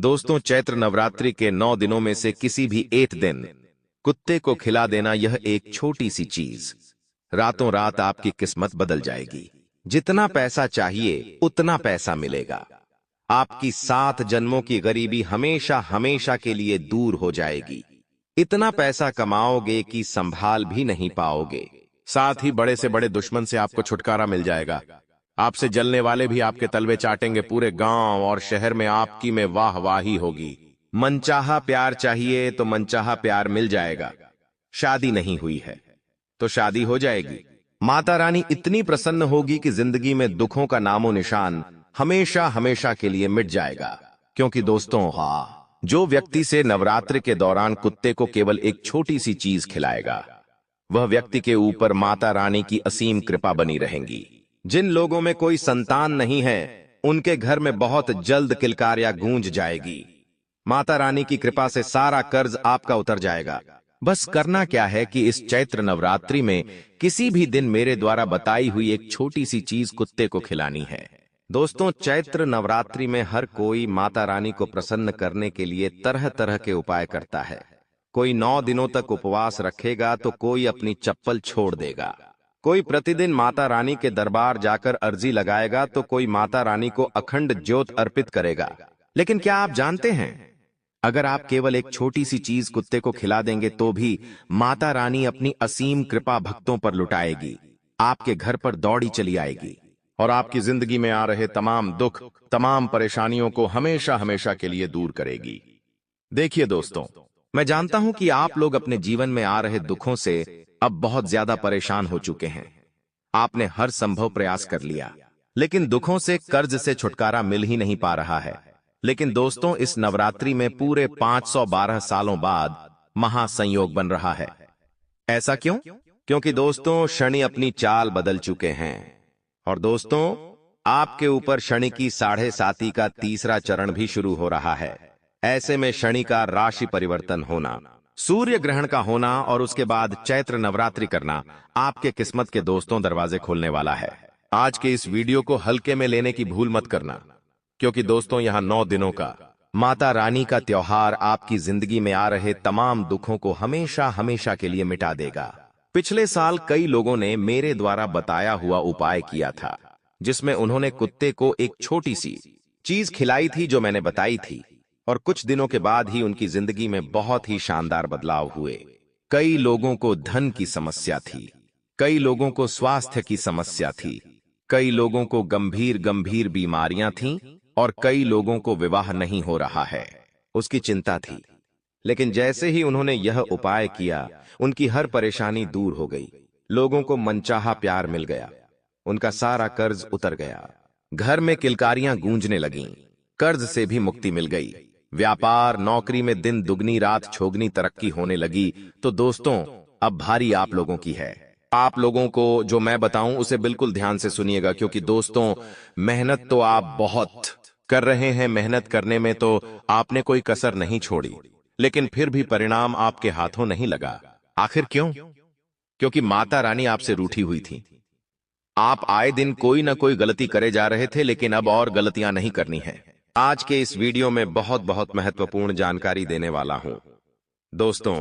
दोस्तों, चैत्र नवरात्रि के 9 दिनों में से किसी भी एक दिन कुत्ते को खिला देना, यह एक छोटी सी चीज रातों रात आपकी किस्मत बदल जाएगी। जितना पैसा चाहिए उतना पैसा मिलेगा। आपकी 7 जन्मों की गरीबी हमेशा हमेशा के लिए दूर हो जाएगी। इतना पैसा कमाओगे कि संभाल भी नहीं पाओगे। साथ ही बड़े से बड़े दुश्मन से आपको छुटकारा मिल जाएगा। आपसे जलने वाले भी आपके तलवे चाटेंगे। पूरे गांव और शहर में आपकी में वाहवाही होगी। मनचाहा प्यार चाहिए तो मनचाहा प्यार मिल जाएगा। शादी नहीं हुई है तो शादी हो जाएगी। माता रानी इतनी प्रसन्न होगी कि जिंदगी में दुखों का नामो निशान हमेशा हमेशा के लिए मिट जाएगा। क्योंकि दोस्तों, जो व्यक्ति से नवरात्रि के दौरान कुत्ते को केवल एक छोटी सी चीज खिलाएगा, वह व्यक्ति के ऊपर माता रानी की असीम कृपा बनी रहेगी। जिन लोगों में कोई संतान नहीं है, उनके घर में बहुत जल्द किलकारियां गूंज जाएगी। माता रानी की कृपा से सारा कर्ज आपका उतर जाएगा। बस करना क्या है कि इस चैत्र नवरात्रि में किसी भी दिन मेरे द्वारा बताई हुई एक छोटी सी चीज कुत्ते को खिलानी है। दोस्तों, चैत्र नवरात्रि में हर कोई माता रानी को प्रसन्न करने के लिए तरह तरह के उपाय करता है। कोई 9 दिनों तक उपवास रखेगा तो कोई अपनी चप्पल छोड़ देगा। कोई प्रतिदिन माता रानी के दरबार जाकर अर्जी लगाएगा तो कोई माता रानी को अखंड ज्योत अर्पित करेगा। लेकिन क्या आप जानते हैं, अगर आप केवल एक छोटी सी चीज कुत्ते को खिला देंगे तो भी माता रानी अपनी असीम कृपा भक्तों पर लुटाएगी। आपके घर पर दौड़ी चली आएगी और आपकी जिंदगी में आ रहे तमाम दुख, तमाम परेशानियों को हमेशा हमेशा के लिए दूर करेगी। देखिए दोस्तों, मैं जानता हूं कि आप लोग अपने जीवन में आ रहे दुखों से अब बहुत ज्यादा परेशान हो चुके हैं। आपने हर संभव प्रयास कर लिया, लेकिन दुखों से, कर्ज से छुटकारा मिल ही नहीं पा रहा है। लेकिन दोस्तों, इस नवरात्रि में पूरे 512 सालों बाद महासंयोग बन रहा है। ऐसा क्यों? क्योंकि दोस्तों, शनि अपनी चाल बदल चुके हैं। और दोस्तों, आपके ऊपर शनि की 7.5 का तीसरा चरण भी शुरू हो रहा है। ऐसे में शनि का राशि परिवर्तन होना, सूर्य ग्रहण का होना और उसके बाद चैत्र नवरात्रि करना आपके किस्मत के दोस्तों दरवाजे खोलने वाला है। आज के इस वीडियो को हल्के में लेने की भूल मत करना, क्योंकि दोस्तों, यहां 9 दिनों का माता रानी का त्योहार आपकी जिंदगी में आ रहे तमाम दुखों को हमेशा हमेशा के लिए मिटा देगा। पिछले साल कई लोगों ने मेरे द्वारा बताया हुआ उपाय किया था, जिसमें उन्होंने कुत्ते को एक छोटी सी चीज खिलाई थी जो मैंने बताई थी, और कुछ दिनों के बाद ही उनकी जिंदगी में बहुत ही शानदार बदलाव हुए। कई लोगों को धन की समस्या थी, कई लोगों को स्वास्थ्य की समस्या थी, कई लोगों को गंभीर गंभीर बीमारियां थीं और कई लोगों को विवाह नहीं हो रहा है, उसकी चिंता थी। लेकिन जैसे ही उन्होंने यह उपाय किया, उनकी हर परेशानी दूर हो गई। लोगों को मनचाहा प्यार मिल गया, उनका सारा कर्ज उतर गया, घर में किलकारियां गूंजने लगीं, कर्ज से भी मुक्ति मिल गई, व्यापार नौकरी में दिन दुगनी रात चौगनी तरक्की होने लगी। तो दोस्तों, अब भारी आप लोगों की है। आप लोगों को जो मैं बताऊं उसे बिल्कुल ध्यान से सुनिएगा, क्योंकि दोस्तों, मेहनत तो आप बहुत कर रहे हैं। मेहनत करने में तो आपने कोई कसर नहीं छोड़ी, लेकिन फिर भी परिणाम आपके हाथों नहीं लगा। आखिर क्यों? क्योंकि माता रानी आपसे रूठी हुई थी। आप आए दिन कोई ना कोई गलती करे जा रहे थे, लेकिन अब और गलतियां नहीं करनी है। आज के इस वीडियो में बहुत बहुत महत्वपूर्ण जानकारी देने वाला हूं। दोस्तों,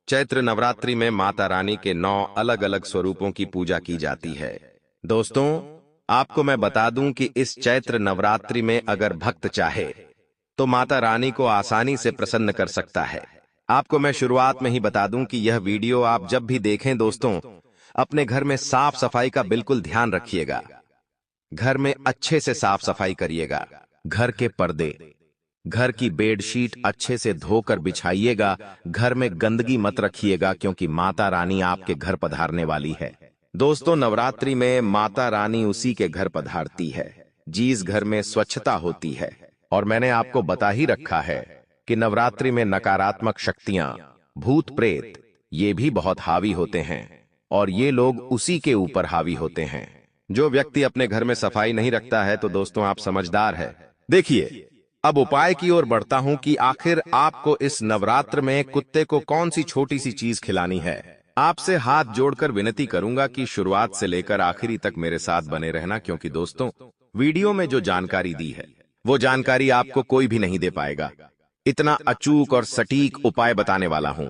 चैत्र नवरात्रि में माता रानी के 9 अलग अलग स्वरूपों की पूजा की जाती है। दोस्तों, आपको मैं बता दूं कि इस चैत्र नवरात्रि में अगर भक्त चाहे तो माता रानी को आसानी से प्रसन्न कर सकता है। आपको मैं शुरुआत में ही बता दूं कि यह वीडियो आप जब भी देखें दोस्तों, अपने घर में साफ सफाई का बिल्कुल ध्यान रखिएगा। घर में अच्छे से साफ सफाई करिएगा। घर के पर्दे, घर की बेडशीट अच्छे से धोकर बिछाइएगा। घर में गंदगी मत रखिएगा, क्योंकि माता रानी आपके घर पधारने वाली है। दोस्तों, नवरात्रि में माता रानी उसी के घर पधारती है जिस घर में स्वच्छता होती है। और मैंने आपको बता ही रखा है कि नवरात्रि में नकारात्मक शक्तियां, भूत प्रेत, ये भी बहुत हावी होते हैं और ये लोग उसी के ऊपर हावी होते हैं। जो व्यक्ति अपने घर में सफाई नहीं रखता है तो दोस्तों, आप समझदार है। देखिए, अब उपाय की ओर बढ़ता हूं कि आखिर आपको इस नवरात्र में कुत्ते को कौन सी छोटी सी चीज खिलानी है। आपसे हाथ जोड़कर विनती करूंगा कि शुरुआत से लेकर आखिरी तक मेरे साथ बने रहना, क्योंकि दोस्तों, वीडियो में जो जानकारी दी है वो जानकारी आपको कोई भी नहीं दे पाएगा। इतना अचूक और सटीक उपाय बताने वाला हूं।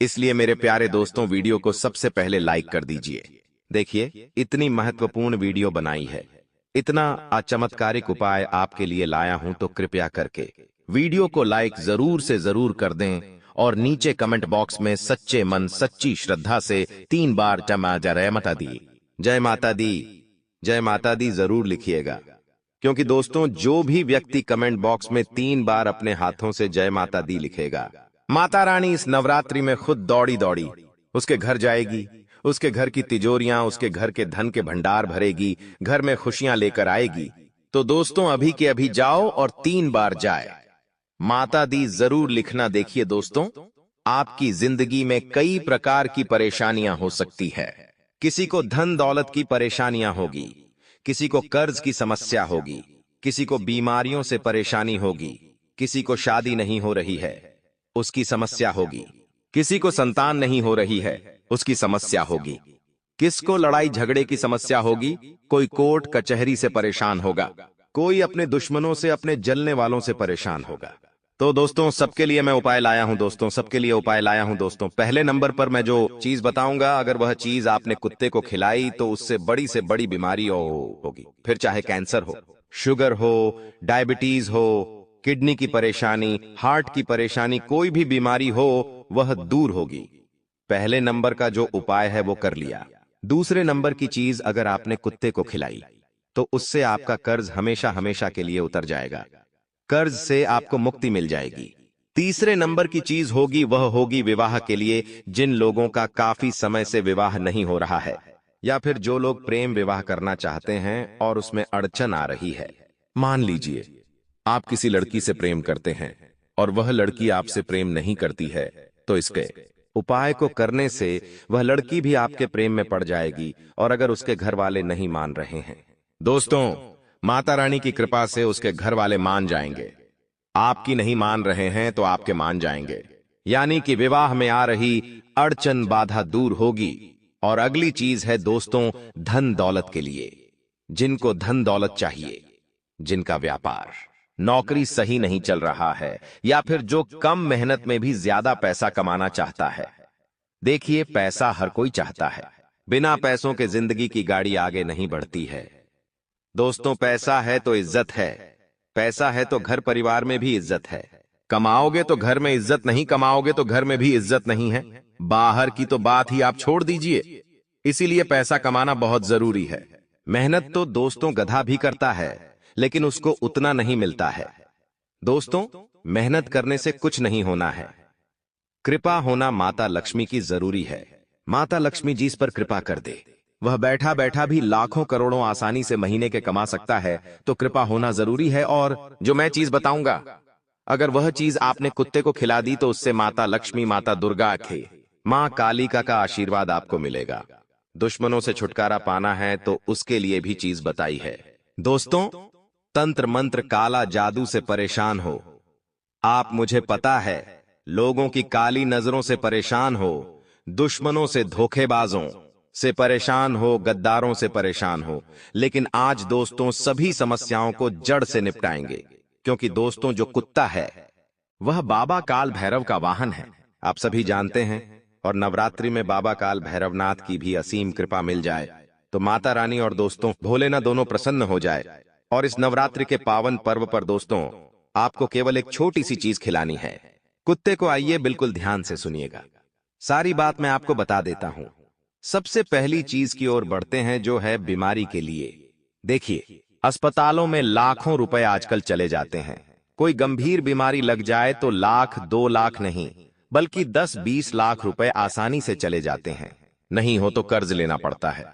इसलिए मेरे प्यारे दोस्तों, वीडियो को सबसे पहले लाइक कर दीजिए। देखिए, इतनी महत्वपूर्ण वीडियो बनाई है, इतना अचमत्कारिक उपाय आपके लिए लाया हूं, तो कृपया करके वीडियो को लाइक जरूर से जरूर कर दें और नीचे कमेंट बॉक्स में सच्चे मन सच्ची श्रद्धा से 3 बार जय माता दी, जय माता दी, जय माता दी जरूर लिखिएगा। क्योंकि दोस्तों, जो भी व्यक्ति कमेंट बॉक्स में 3 बार अपने हाथों से जय माता दी लिखेगा, माता रानी इस नवरात्रि में खुद दौड़ी दौड़ी उसके घर जाएगी, उसके घर की तिजोरियां, उसके घर के धन के भंडार भरेगी, घर में खुशियां लेकर आएगी। तो दोस्तों, अभी के अभी जाओ और 3 बार जाए माता दी जरूर लिखना। देखिए दोस्तों, आपकी जिंदगी में कई प्रकार की परेशानियां हो सकती है। किसी को धन दौलत की परेशानियां होगी, किसी को कर्ज की समस्या होगी, किसी को बीमारियों से परेशानी होगी, किसी को शादी नहीं हो रही है, उसकी समस्या होगी, किसी को संतान नहीं हो रही है, उसकी समस्या होगी, किसको लड़ाई झगड़े की समस्या होगी, कोई कोर्ट कचहरी से परेशान होगा, कोई अपने दुश्मनों से, अपने जलने वालों से परेशान होगा। तो दोस्तों, सबके लिए मैं उपाय लाया हूं दोस्तों, सबके लिए उपाय लाया हूं दोस्तों। पहले नंबर पर मैं जो चीज बताऊंगा, अगर वह चीज आपने कुत्ते को खिलाई तो उससे बड़ी से बड़ी बीमारी होगी। फिर चाहे कैंसर हो, शुगर हो, डायबिटीज हो, किडनी की परेशानी, हार्ट की परेशानी, कोई भी बीमारी हो वह दूर होगी। पहले नंबर का जो उपाय है वो कर लिया। दूसरे नंबर की चीज अगर आपने कुत्ते को खिलाई तो उससे आपका कर्ज हमेशा हमेशा के लिए उतर जाएगा, कर्ज से आपको मुक्ति मिल जाएगी। तीसरे नंबर की चीज होगी, वह होगी विवाह के लिए जिन लोगों का काफी समय से विवाह नहीं हो रहा है, या फिर जो लोग प्रेम विवाह करना चाहते हैं और उसमें अड़चन आ रही है। मान लीजिए आप किसी लड़की से प्रेम करते हैं और वह लड़की आपसे प्रेम नहीं करती है, तो इसके उपाय को करने से वह लड़की भी आपके प्रेम में पड़ जाएगी। और अगर उसके घर वाले नहीं मान रहे हैं दोस्तों, माता रानी की कृपा से उसके घर वाले मान जाएंगे। आपकी नहीं मान रहे हैं तो आपके मान जाएंगे, यानी कि विवाह में आ रही अड़चन बाधा दूर होगी। और अगली चीज है दोस्तों, धन दौलत के लिए। जिनको धन दौलत चाहिए, जिनका व्यापार नौकरी सही नहीं चल रहा है, या फिर जो कम मेहनत में भी ज्यादा पैसा कमाना चाहता है। देखिए, पैसा हर कोई चाहता है, बिना पैसों के जिंदगी की गाड़ी आगे नहीं बढ़ती है दोस्तों। पैसा है तो इज्जत है, पैसा है तो घर परिवार में भी इज्जत है। कमाओगे तो घर में इज्जत, नहीं कमाओगे तो घर में भी इज्जत नहीं है। बाहर की तो बात ही आप छोड़ दीजिए। इसीलिए पैसा कमाना बहुत जरूरी है। मेहनत तो दोस्तों गधा भी करता है, लेकिन उसको उतना नहीं मिलता है। दोस्तों, मेहनत करने से कुछ नहीं होना है, कृपा होना माता लक्ष्मी की जरूरी है। माता लक्ष्मी जिस पर कृपा कर दे, वह बैठा बैठा भी लाखों करोड़ों आसानी से महीने के कमा सकता है। तो कृपा होना जरूरी है। और जो मैं चीज बताऊंगा, अगर वह चीज आपने कुत्ते को खिला दी तो उससे माता लक्ष्मी, माता दुर्गा के मां कालिका का आशीर्वाद आपको मिलेगा। दुश्मनों से छुटकारा पाना है तो उसके लिए भी चीज बताई है दोस्तों। तंत्र मंत्र काला जादू से परेशान हो आप, मुझे पता है, लोगों की काली नजरों से परेशान हो, दुश्मनों से, धोखेबाजों से परेशान हो, गद्दारों से परेशान हो, लेकिन आज दोस्तों सभी समस्याओं को जड़ से निपटाएंगे। क्योंकि दोस्तों, जो कुत्ता है वह बाबा काल भैरव का वाहन है, आप सभी जानते हैं। और नवरात्रि में बाबा काल भैरवनाथ की भी असीम कृपा मिल जाए तो माता रानी और दोस्तों भोलेनाथ दोनों प्रसन्न हो जाए। और इस नवरात्रि के पावन पर्व पर दोस्तों आपको केवल एक छोटी सी चीज खिलानी है कुत्ते को। आइए बिल्कुल ध्यान से सुनिएगा, सारी बात मैं आपको बता देता हूं। सबसे पहली चीज की ओर बढ़ते हैं, जो है बीमारी के लिए। देखिए, अस्पतालों में लाखों रुपए आजकल चले जाते हैं। कोई गंभीर बीमारी लग जाए तो लाख, 2 लाख नहीं, बल्कि 10-20 लाख रुपए आसानी से चले जाते हैं। नहीं हो तो कर्ज लेना पड़ता है।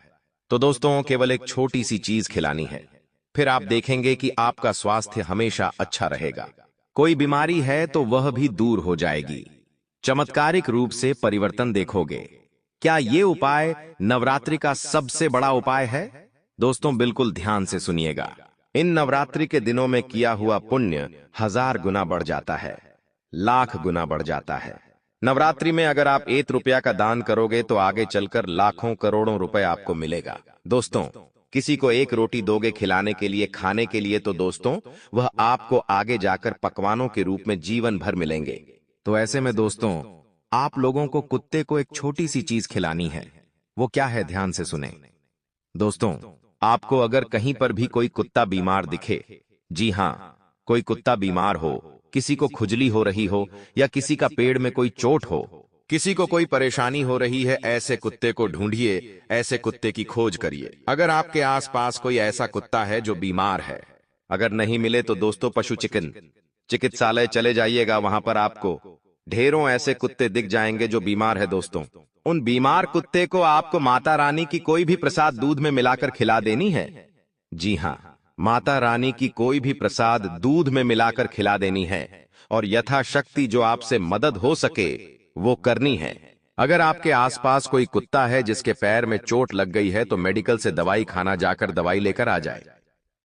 तो दोस्तों, केवल एक छोटी सी चीज खिलानी है, फिर आप देखेंगे कि आपका स्वास्थ्य हमेशा अच्छा रहेगा। कोई बीमारी है तो वह भी दूर हो जाएगी, चमत्कारिक रूप से परिवर्तन देखोगे। क्या ये उपाय नवरात्रि का सबसे बड़ा उपाय है? दोस्तों बिल्कुल ध्यान से सुनिएगा। इन नवरात्रि के दिनों में किया हुआ पुण्य 1000 गुना बढ़ जाता है, लाख गुना बढ़ जाता है। नवरात्रि में अगर आप 1 रुपया का दान करोगे तो आगे चलकर लाखों करोड़ों रुपए आपको मिलेगा। दोस्तों, किसी को एक रोटी दोगे खिलाने के लिए, खाने के लिए, तो दोस्तों वह आपको आगे जाकर पकवानों के रूप में जीवन भर मिलेंगे। तो ऐसे में दोस्तों आप लोगों को कुत्ते को एक छोटी सी चीज खिलानी है। वो क्या है, ध्यान से सुने। दोस्तों आपको अगर कहीं पर भी कोई कुत्ता बीमार दिखे, जी हां, कोई कुत्ता बीमार हो, किसी को खुजली हो रही हो या किसी का पेड़ में कोई चोट हो, किसी को कोई परेशानी हो रही है, ऐसे कुत्ते को ढूंढिए, ऐसे कुत्ते की खोज करिए। अगर आपके आसपास कोई ऐसा कुत्ता है जो बीमार है, अगर नहीं मिले तो दोस्तों पशु चिकित्सालय चले जाइएगा। वहां पर आपको ढेरों ऐसे कुत्ते दिख जाएंगे जो बीमार है। दोस्तों उन बीमार कुत्ते को आपको माता रानी की कोई भी प्रसाद दूध में मिलाकर खिला देनी है। जी हां, माता रानी की कोई भी प्रसाद दूध में मिलाकर खिला देनी है और यथाशक्ति जो आपसे मदद हो सके वो करनी है। अगर आपके आसपास कोई कुत्ता है जिसके पैर में चोट लग गई है तो मेडिकल से दवाई खाना जाकर दवाई लेकर आ जाए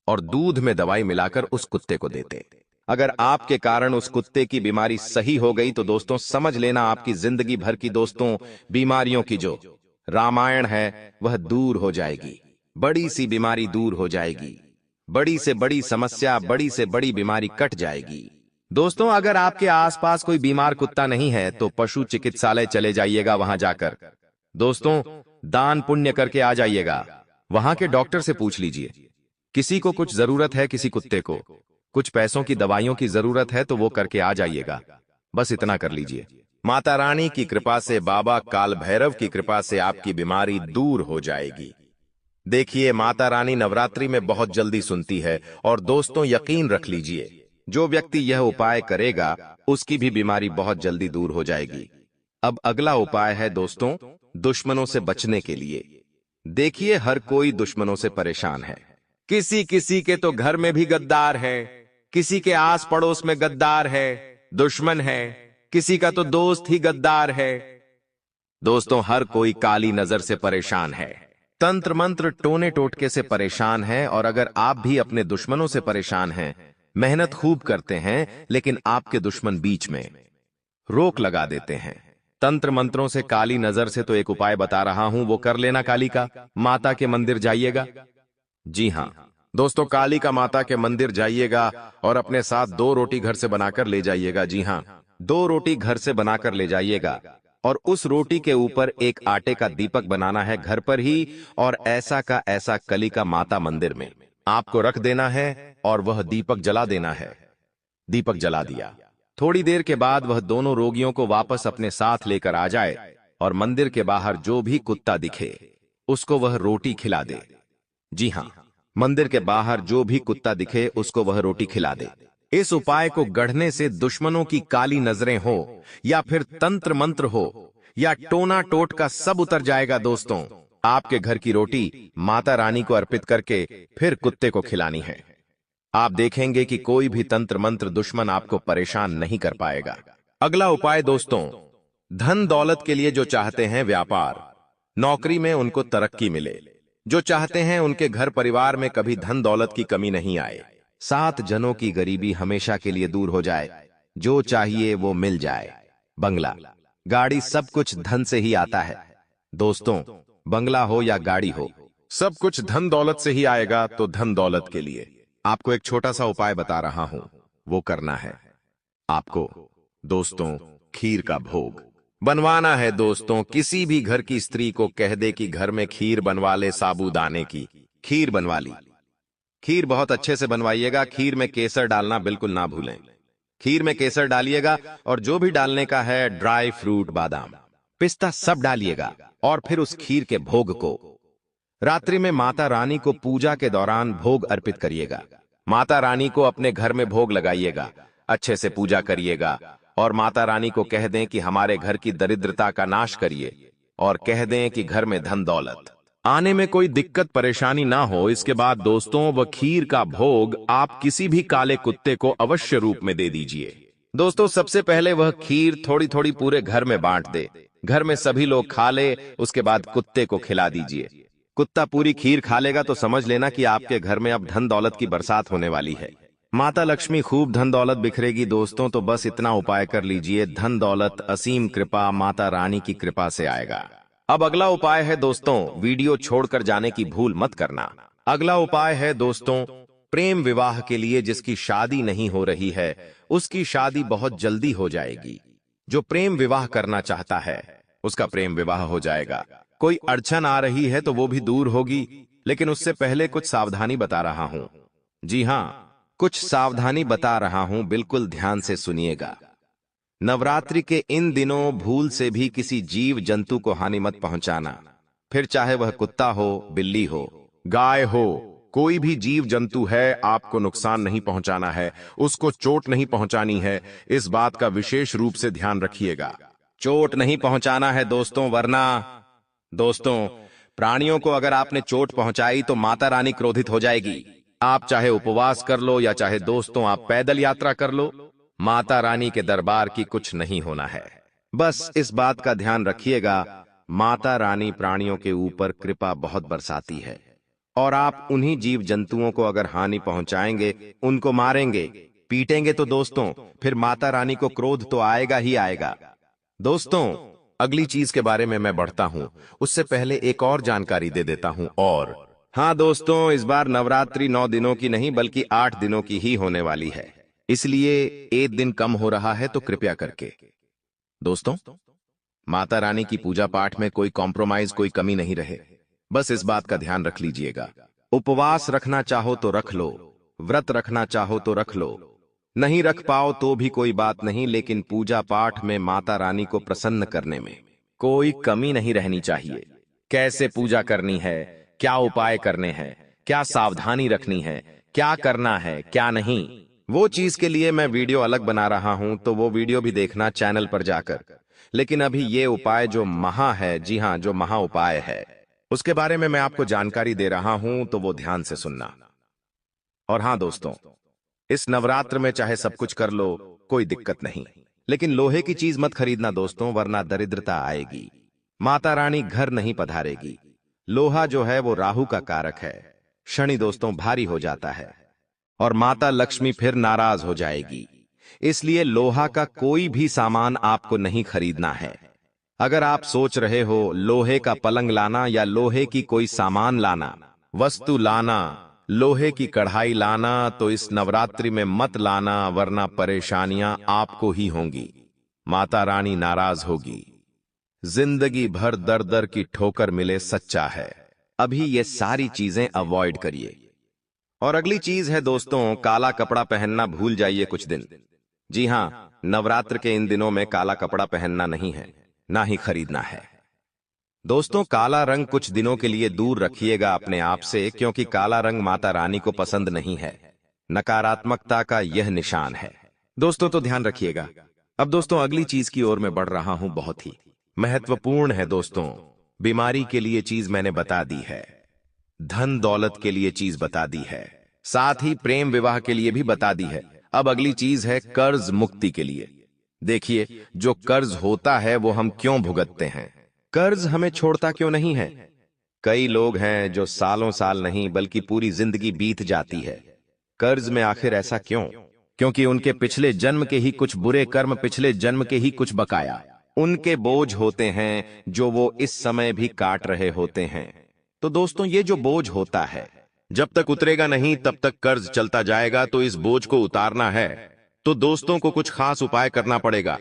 और दूध में दवाई मिलाकर उस कुत्ते को देते। अगर आपके कारण उस कुत्ते की बीमारी सही हो गई तो दोस्तों समझ लेना आपकी जिंदगी भर की दोस्तों बीमारियों की जो रामायण है वह दूर हो जाएगी। बड़ी सी बीमारी दूर हो जाएगी, बड़ी से बड़ी समस्या, बड़ी से बड़ी बीमारी कट जाएगी। दोस्तों अगर आपके आसपास कोई बीमार कुत्ता नहीं है तो पशु चिकित्सालय चले जाइएगा। वहां जाकर दोस्तों दान पुण्य करके आ जाइएगा। वहां के डॉक्टर से पूछ लीजिए, किसी को कुछ जरूरत है, किसी कुत्ते को कुछ पैसों की दवाइयों की जरूरत है तो वो करके आ जाइएगा। बस इतना कर लीजिए। माता रानी की कृपा से, बाबा काल भैरव की कृपा से आपकी बीमारी दूर हो जाएगी। देखिए माता रानी नवरात्रि में बहुत जल्दी सुनती है और दोस्तों यकीन रख लीजिए जो व्यक्ति यह उपाय करेगा उसकी भी बीमारी बहुत जल्दी दूर हो जाएगी। अब अगला उपाय है दोस्तों दुश्मनों से बचने के लिए। देखिए हर कोई दुश्मनों से परेशान है। किसी किसी के तो घर में भी गद्दार है, किसी के आस पड़ोस में गद्दार है, दुश्मन है, किसी का तो दोस्त ही गद्दार है। दोस्तों हर कोई काली नजर से परेशान है, तंत्र मंत्र टोने टोटके से परेशान है। और अगर आप भी अपने दुश्मनों से परेशान हैं, मेहनत खूब करते हैं लेकिन आपके दुश्मन बीच में रोक लगा देते हैं तंत्र मंत्रों से, काली नजर से, तो एक उपाय बता रहा हूं, वो कर लेना। काली का माता के मंदिर जाइएगा। जी हां दोस्तों, काली का माता के मंदिर जाइएगा और अपने साथ 2 रोटी घर से बनाकर ले जाइएगा। जी हां 2 रोटी घर से बनाकर ले जाइएगा और उस रोटी के ऊपर एक आटे का दीपक बनाना है घर पर ही, और ऐसा का ऐसा कली का माता मंदिर में आपको रख देना है और वह दीपक जला देना है। दीपक जला दिया, थोड़ी देर के बाद वह दोनों रोगियों को वापस अपने साथ लेकर आ जाए और मंदिर के बाहर जो भी कुत्ता दिखे उसको वह रोटी खिला दे। जी हां, मंदिर के बाहर जो भी कुत्ता दिखे उसको वह रोटी खिला दे। इस उपाय को गढ़ने से दुश्मनों की काली नजरें हो या फिर तंत्र मंत्र हो या टोना टोट का सब उतर जाएगा। दोस्तों आपके घर की रोटी माता रानी को अर्पित करके फिर कुत्ते को खिलानी है। आप देखेंगे कि कोई भी तंत्र मंत्र दुश्मन आपको परेशान नहीं कर पाएगा। अगला उपाय दोस्तों, धन दौलत के लिए जो चाहते हैं व्यापार नौकरी में उनको तरक्की मिले, जो चाहते हैं उनके घर परिवार में कभी धन दौलत की कमी नहीं आए, 7 जनों की गरीबी हमेशा के लिए दूर हो जाए, जो चाहिए वो मिल जाए, बंगला गाड़ी सब कुछ धन से ही आता है। दोस्तों बंगला हो या गाड़ी हो सब कुछ धन दौलत से ही आएगा। तो धन दौलत के लिए आपको एक छोटा सा उपाय बता रहा हूं, वो करना है आपको। दोस्तों खीर का भोग बनवाना है। दोस्तों किसी भी घर की स्त्री को कह दे कि घर में खीर बनवा ले, साबूदाने की खीर बनवा ली। खीर बहुत अच्छे से बनवाइएगा, खीर में केसर डालना बिल्कुल ना भूलें। खीर में केसर डालिएगा और जो भी डालने का है ड्राई फ्रूट, बादाम, पिस्ता सब डालिएगा और फिर उस खीर के भोग को रात्रि में माता रानी को पूजा के दौरान भोग अर्पित करिएगा। माता रानी को अपने घर में भोग लगाइएगा, अच्छे से पूजा करिएगा और माता रानी को कह दें कि हमारे घर की दरिद्रता का नाश करिए और कह दें कि घर में धन दौलत आने में कोई दिक्कत परेशानी ना हो। इसके बाद दोस्तों वह खीर का भोग आप किसी भी काले कुत्ते को अवश्य रूप में दे दीजिए। दोस्तों सबसे पहले वह खीर थोड़ी थोड़ी पूरे घर में बांट दे, घर में सभी लोग खा ले, उसके बाद कुत्ते को खिला दीजिए। कुत्ता पूरी खीर खा लेगा तो समझ लेना कि आपके घर में अब धन दौलत की बरसात होने वाली है, माता लक्ष्मी खूब धन दौलत बिखरेगी। दोस्तों तो बस इतना उपाय कर लीजिए, धन दौलत असीम कृपा माता रानी की कृपा से आएगा। अब अगला उपाय है दोस्तों, वीडियो छोड़कर जाने की भूल मत करना। अगला उपाय है दोस्तों, प्रेम विवाह के लिए जिसकी शादी नहीं हो रही है उसकी शादी बहुत जल्दी हो जाएगी। जो प्रेम विवाह करना चाहता है उसका प्रेम विवाह हो जाएगा। कोई अड़चन आ रही है तो वो भी दूर होगी, लेकिन उससे पहले कुछ सावधानी बता रहा हूं। जी हां, कुछ सावधानी बता रहा हूं, बिल्कुल ध्यान से सुनिएगा। नवरात्रि के इन दिनों भूल से भी किसी जीव जंतु को हानि मत पहुंचाना, फिर चाहे वह कुत्ता हो, बिल्ली हो, गाय हो, कोई भी जीव जंतु है, आपको नुकसान नहीं पहुंचाना है, उसको चोट नहीं पहुंचानी है। इस बात का विशेष रूप से ध्यान रखिएगा। चोट नहीं पहुंचाना है दोस्तों, वरना दोस्तों प्राणियों को अगर आपने चोट पहुंचाई तो माता रानी क्रोधित हो जाएगी। आप चाहे उपवास कर लो या चाहे दोस्तों आप पैदल यात्रा कर लो, माता रानी के दरबार की कुछ नहीं होना है। बस इस बात का ध्यान रखिएगा। माता रानी प्राणियों के ऊपर कृपा बहुत बरसाती है, और आप उन्हीं जीव जंतुओं को अगर हानि पहुंचाएंगे, उनको मारेंगे, पीटेंगे तो दोस्तों फिर माता रानी को क्रोध तो आएगा ही आएगा। दोस्तों अगली चीज के बारे में मैं बढ़ता हूं, उससे पहले एक और जानकारी दे देता हूं। और हाँ दोस्तों, इस बार नवरात्रि 9 दिनों की नहीं बल्कि 8 दिनों की ही होने वाली है, इसलिए एक दिन कम हो रहा है, तो कृपया करके दोस्तों माता रानी की पूजा पाठ में कोई कॉम्प्रोमाइज, कोई कमी नहीं रहे। बस इस बात का ध्यान रख लीजिएगा। उपवास रखना चाहो तो रख लो, व्रत रखना चाहो तो रख लो, नहीं रख पाओ तो भी कोई बात नहीं, लेकिन पूजा पाठ में माता रानी को प्रसन्न करने में कोई कमी नहीं रहनी चाहिए। कैसे पूजा करनी है, क्या उपाय करने हैं, क्या सावधानी रखनी है, क्या करना है क्या नहीं, वो चीज के लिए मैं वीडियो अलग बना रहा हूं, तो वो वीडियो भी देखना चैनल पर जाकर। लेकिन अभी ये उपाय जो महा है, जी हां जो महा उपाय है, उसके बारे में मैं आपको जानकारी दे रहा हूं, तो वो ध्यान से सुनना। और हां दोस्तों, इस नवरात्र में चाहे सब कुछ कर लो, कोई दिक्कत नहीं, लेकिन लोहे की चीज मत खरीदना दोस्तों, वरना दरिद्रता आएगी, माता रानी घर नहीं पधारेगी। लोहा जो है वो राहु का कारक है, शनि दोस्तों भारी हो जाता है, और माता लक्ष्मी फिर नाराज हो जाएगी। इसलिए लोहा का कोई भी सामान आपको नहीं खरीदना है। अगर आप सोच रहे हो लोहे का पलंग लाना या लोहे की कोई सामान लाना, वस्तु लाना, लोहे की कढ़ाई लाना, तो इस नवरात्रि में मत लाना, वरना परेशानियां आपको ही होंगी, माता रानी नाराज होगी, जिंदगी भर दर दर की ठोकर मिले सच्चा है। अभी ये सारी चीजें अवॉइड करिए। और अगली चीज है दोस्तों, काला कपड़ा पहनना भूल जाइए कुछ दिन। जी हां, नवरात्र के इन दिनों में काला कपड़ा पहनना नहीं है, ना ही खरीदना है। दोस्तों काला रंग कुछ दिनों के लिए दूर रखिएगा अपने आप से, क्योंकि काला रंग माता रानी को पसंद नहीं है, नकारात्मकता का यह निशान है। दोस्तों तो ध्यान रखिएगा। अब दोस्तों अगली चीज की ओर मैं बढ़ रहा हूं, बहुत ही महत्वपूर्ण है दोस्तों। बीमारी के लिए चीज मैंने बता दी है, धन दौलत के लिए चीज बता दी है, साथ ही प्रेम विवाह के लिए भी बता दी है। अब अगली चीज है कर्ज मुक्ति के लिए। देखिए, जो कर्ज होता है वो हम क्यों भुगतते हैं, कर्ज हमें छोड़ता क्यों नहीं है। कई लोग हैं जो सालों साल नहीं बल्कि पूरी जिंदगी बीत जाती है कर्ज में। आखिर ऐसा क्यों? क्योंकि उनके पिछले जन्म के ही कुछ बुरे कर्म, पिछले जन्म के ही कुछ बकाया उनके बोझ होते हैं, जो वो इस समय भी काट रहे होते हैं। तो दोस्तों ये जो बोझ होता है, जब तक उतरेगा नहीं तब तक कर्ज चलता जाएगा। तो इस बोझ को उतारना है तो दोस्तों को कुछ खास उपाय करना पड़ेगा।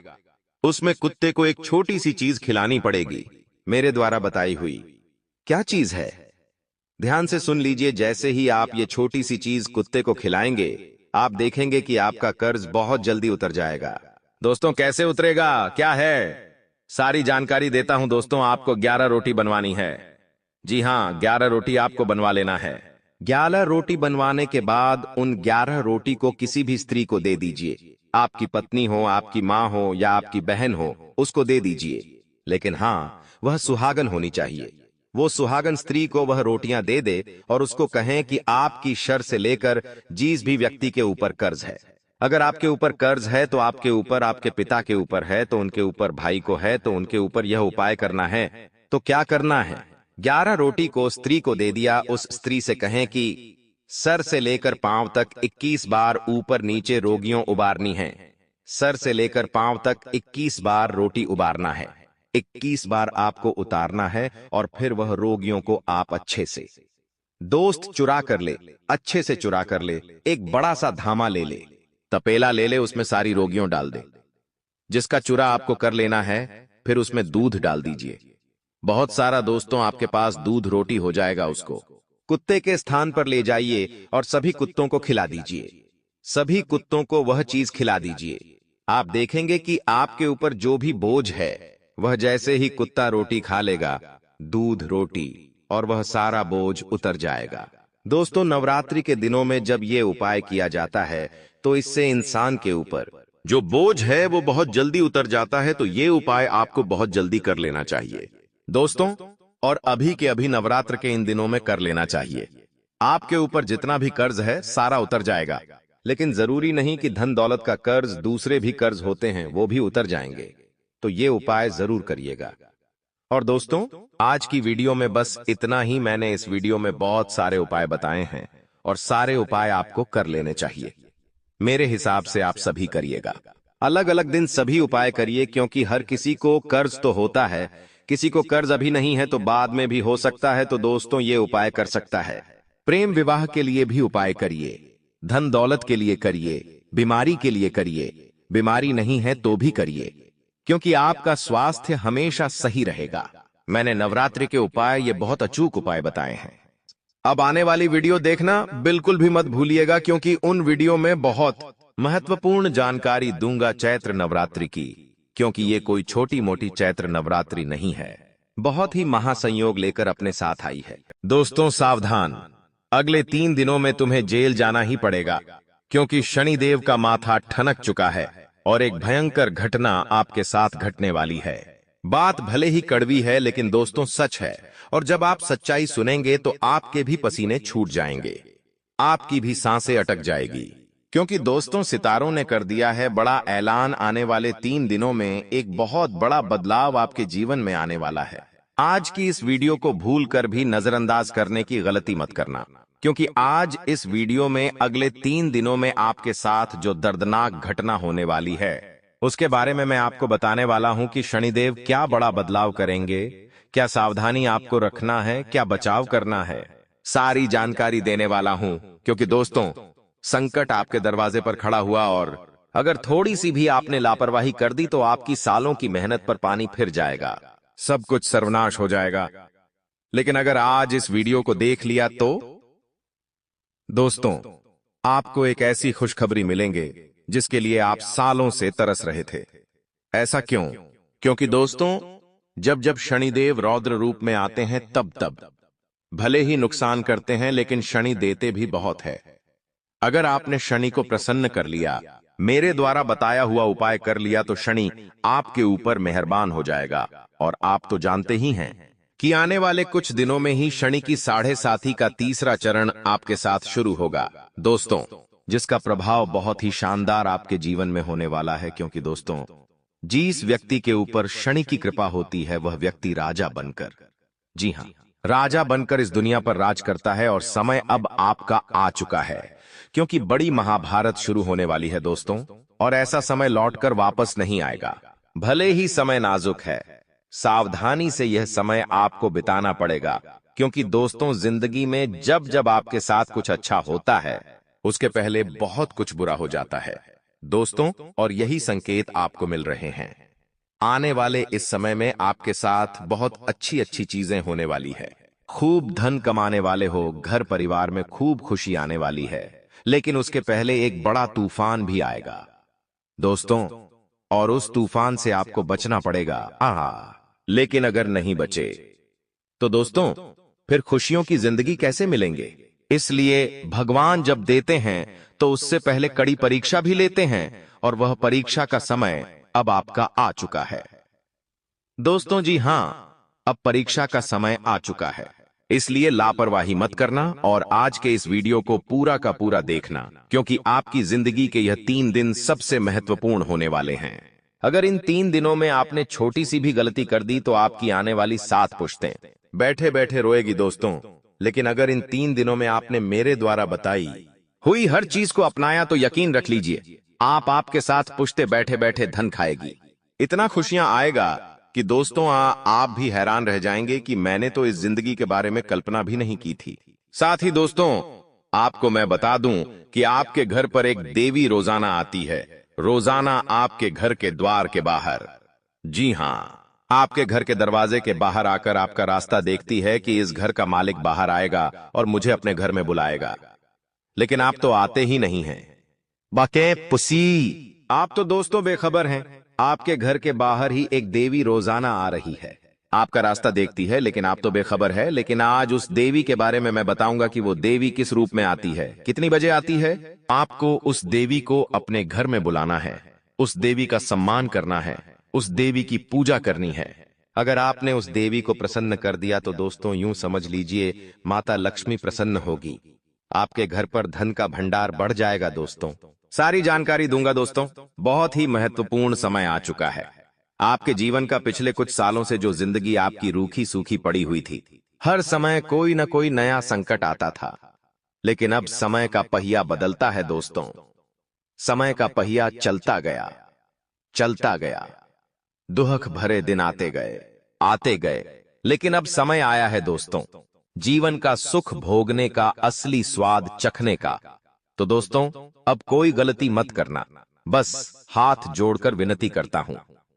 उसमें कुत्ते को एक छोटी सी चीज खिलानी पड़ेगी, मेरे द्वारा बताई हुई। क्या चीज है? ध्यान से सुन लीजिए। जैसे ही आप ये छोटी सी चीज कुत्ते को खिलाएंगे, आप देखेंगे कि आपका कर्ज बहुत जल्दी उतर जाएगा। दोस्तों कैसे उतरेगा, क्या है, सारी जानकारी देता हूं दोस्तों। आपको 11 रोटी बनवानी है। जी हां, 11 रोटी आपको बनवा लेना है। 11 रोटी बनवाने के बाद उन 11 रोटी को किसी भी स्त्री को दे दीजिए। आपकी पत्नी हो, आपकी माँ हो या आपकी बहन हो, उसको दे दीजिए। लेकिन हाँ, वह सुहागन होनी चाहिए। वो सुहागन स्त्री को वह रोटियां दे दे और उसको कहें कि आपकी शर से लेकर जिस भी व्यक्ति के ऊपर कर्ज है, अगर आपके ऊपर कर्ज है तो आपके ऊपर, आपके पिता के ऊपर है तो उनके ऊपर, भाई को है तो उनके ऊपर यह उपाय करना है। तो क्या करना है? 11 रोटी को स्त्री को दे दिया। उस स्त्री से कहें कि सर से लेकर पांव तक 21 बार ऊपर नीचे रोगियों उबारनी है। सर से लेकर पांव तक 21 बार रोटी उबारना है। 21 बार आपको उतारना है और फिर वह रोगियों को आप अच्छे से दोस्त चुरा कर ले, अच्छे से चुरा कर ले, एक बड़ा सा धामा ले ले, तपेला ले ले, उसमें सारी रोगियों डाल दे। जिसका चुरा आपको कर लेना है, फिर उसमें दूध डाल दीजिए। बहुत सारा दोस्तों आपके पास दूध रोटी हो जाएगा। उसको कुत्ते के स्थान पर ले जाइए और सभी कुत्तों को खिला दीजिए। सभी कुत्तों को वह चीज खिला दीजिए। आप देखेंगे कि आपके ऊपर जो भी बोझ है, वह जैसे ही कुत्ता रोटी खा लेगा, दूध रोटी, और वह सारा बोझ उतर जाएगा। दोस्तों, नवरात्रि के दिनों में जब ये उपाय किया जाता है तो इससे इंसान के ऊपर जो बोझ है वो बहुत जल्दी उतर जाता है। तो ये उपाय आपको बहुत जल्दी कर लेना चाहिए दोस्तों, और अभी के अभी नवरात्र के इन दिनों में कर लेना चाहिए। आपके ऊपर जितना भी कर्ज है सारा उतर जाएगा। लेकिन जरूरी नहीं कि धन दौलत का कर्ज, दूसरे भी कर्ज होते हैं, वो भी उतर जाएंगे। तो ये उपाय जरूर करिएगा। और दोस्तों, आज की वीडियो में बस इतना ही। मैंने इस वीडियो में बहुत सारे उपाय बताए हैं और सारे उपाय आपको कर लेने चाहिए। मेरे हिसाब से आप सभी करिएगा। अलग अलग दिन सभी उपाय करिए, क्योंकि हर किसी को कर्ज तो होता है। किसी को कर्ज अभी नहीं है तो बाद में भी हो सकता है। तो दोस्तों, ये उपाय कर सकता है। प्रेम विवाह के लिए भी उपाय करिए, धन दौलत के लिए करिए, बीमारी के लिए करिए, बीमारी नहीं है तो भी करिए, क्योंकि आपका स्वास्थ्य हमेशा सही रहेगा। मैंने नवरात्रि के उपाय, ये बहुत अचूक उपाय बताए हैं। अब आने वाली वीडियो देखना बिल्कुल भी मत भूलिएगा, क्योंकि उन वीडियो में बहुत महत्वपूर्ण जानकारी दूंगा चैत्र नवरात्रि की। क्योंकि ये कोई छोटी मोटी चैत्र नवरात्रि नहीं है, बहुत ही महासंयोग लेकर अपने साथ आई है। दोस्तों सावधान, अगले 3 दिनों में तुम्हें जेल जाना ही पड़ेगा, क्योंकि शनिदेव का माथा ठनक चुका है और एक भयंकर घटना आपके साथ घटने वाली है। बात भले ही कड़वी है, लेकिन दोस्तों सच है। और जब आप सच्चाई सुनेंगे तो आपके भी पसीने छूट जाएंगे, आपकी भी सांसें अटक जाएगी। क्योंकि दोस्तों, सितारों ने कर दिया है बड़ा ऐलान। आने वाले 3 दिनों में एक बहुत बड़ा बदलाव आपके जीवन में आने वाला है। आज की इस वीडियो को भूलकर भी नजरअंदाज करने की गलती मत करना, क्योंकि आज इस वीडियो में अगले 3 दिनों में आपके साथ जो दर्दनाक घटना होने वाली है, उसके बारे में मैं आपको बताने वाला हूं कि शनिदेव क्या बड़ा बदलाव करेंगे, क्या सावधानी आपको रखना है, क्या बचाव करना है। सारी जानकारी देने वाला हूं, क्योंकि दोस्तों, संकट आपके दरवाजे पर खड़ा हुआ और अगर थोड़ी सी भी आपने लापरवाही कर दी तो आपकी सालों की मेहनत पर पानी फिर जाएगा, सब कुछ सर्वनाश हो जाएगा। लेकिन अगर आज इस वीडियो को देख लिया तो दोस्तों, आपको एक ऐसी खुशखबरी मिलेंगे जिसके लिए आप सालों से तरस रहे थे। ऐसा क्यों? क्योंकि दोस्तों, जब जब शनिदेव रौद्र रूप में आते हैं तब तब भले ही नुकसान करते हैं, लेकिन शनि देते भी बहुत है। अगर आपने शनि को प्रसन्न कर लिया, मेरे द्वारा बताया हुआ उपाय कर लिया, तो शनि आपके ऊपर मेहरबान हो जाएगा। और आप तो जानते ही हैं कि आने वाले कुछ दिनों में ही शनि की 7.5 का तीसरा चरण आपके साथ शुरू होगा दोस्तों, जिसका प्रभाव बहुत ही शानदार आपके जीवन में होने वाला है। क्योंकि दोस्तों, जिस व्यक्ति के ऊपर शनि की कृपा होती है, वह व्यक्ति राजा बनकर, जी हां, राजा बनकर इस दुनिया पर राज करता है। और समय अब आपका आ चुका है, क्योंकि बड़ी महाभारत शुरू होने वाली है दोस्तों, और ऐसा समय लौटकर वापस नहीं आएगा। भले ही समय नाजुक है, सावधानी से यह समय आपको बिताना पड़ेगा। क्योंकि दोस्तों, जिंदगी में जब जब आपके साथ कुछ अच्छा होता है, उसके पहले बहुत कुछ बुरा हो जाता है दोस्तों, और यही संकेत आपको मिल रहे हैं। आने वाले इस समय में आपके साथ बहुत अच्छी अच्छी चीजें होने वाली है। खूब धन कमाने वाले हो, घर परिवार में खूब खुशी आने वाली है। लेकिन उसके पहले एक बड़ा तूफान भी आएगा दोस्तों, और उस तूफान से आपको बचना पड़ेगा। लेकिन अगर नहीं बचे तो दोस्तों, फिर खुशियों की जिंदगी कैसे मिलेंगे? इसलिए भगवान जब देते हैं तो उससे पहले कड़ी परीक्षा भी लेते हैं, और वह परीक्षा का समय अब आपका आ चुका है दोस्तों। जी हां, अब परीक्षा का समय आ चुका है। इसलिए लापरवाही मत करना और आज के इस वीडियो को पूरा का पूरा देखना, क्योंकि आपकी जिंदगी के यह 3 दिन सबसे महत्वपूर्ण होने वाले हैं। अगर इन 3 दिनों में आपने छोटी सी भी गलती कर दी तो आपकी आने वाली 7 पुश्तें बैठे बैठे रोएगी दोस्तों। लेकिन अगर इन 3 दिनों में आपने मेरे द्वारा बताई हुई हर चीज को अपनाया तो यकीन रख लीजिए, आपके साथ पुश्ते बैठे बैठे धन खाएगी। इतना खुशियां आएगा कि दोस्तों, आप भी हैरान रह जाएंगे कि मैंने तो इस जिंदगी के बारे में कल्पना भी नहीं की थी। साथ ही दोस्तों, आपको मैं बता दूं कि आपके घर पर एक देवी रोजाना आती है, रोजाना आपके घर के द्वार के बाहर। जी हाँ, आपके घर के दरवाजे के बाहर आकर आपका रास्ता देखती है कि इस घर का मालिक बाहर आएगा और मुझे अपने घर में बुलाएगा। लेकिन आप तो आते ही नहीं हैं। बाके पुसी, आप तो दोस्तों बेखबर हैं। आपके घर के बाहर ही एक देवी रोजाना आ रही है, आपका रास्ता देखती है, लेकिन आप तो बेखबर है। लेकिन आज उस देवी के बारे में मैं बताऊंगा कि वो देवी किस रूप में आती है, कितनी बजे आती है। आपको उस देवी को अपने घर में बुलाना है, उस देवी का सम्मान करना है, उस देवी की पूजा करनी है। अगर आपने उस देवी को प्रसन्न कर दिया तो दोस्तों यूं समझ लीजिए माता लक्ष्मी प्रसन्न होगी, आपके घर पर धन का भंडार बढ़ जाएगा। दोस्तों सारी जानकारी दूंगा। दोस्तों बहुत ही महत्वपूर्ण समय आ चुका है। आपके जीवन का पिछले कुछ सालों से जो जिंदगी आपकी रूखी सूखी पड़ी हुई थी, हर समय कोई न कोई नया संकट आता था। लेकिन अब समय का पहिया बदलता है दोस्तों। समय का पहिया चलता गया, चलता गया। दुख भरे दिन आते गए, लेकिन अब समय आया है दोस्तों जीवन का सुख भोगने का, असली स्वाद चखने का। तो दोस्तों अब कोई गलती मत करना, बस हाथ जोड़कर विनती करता हूं।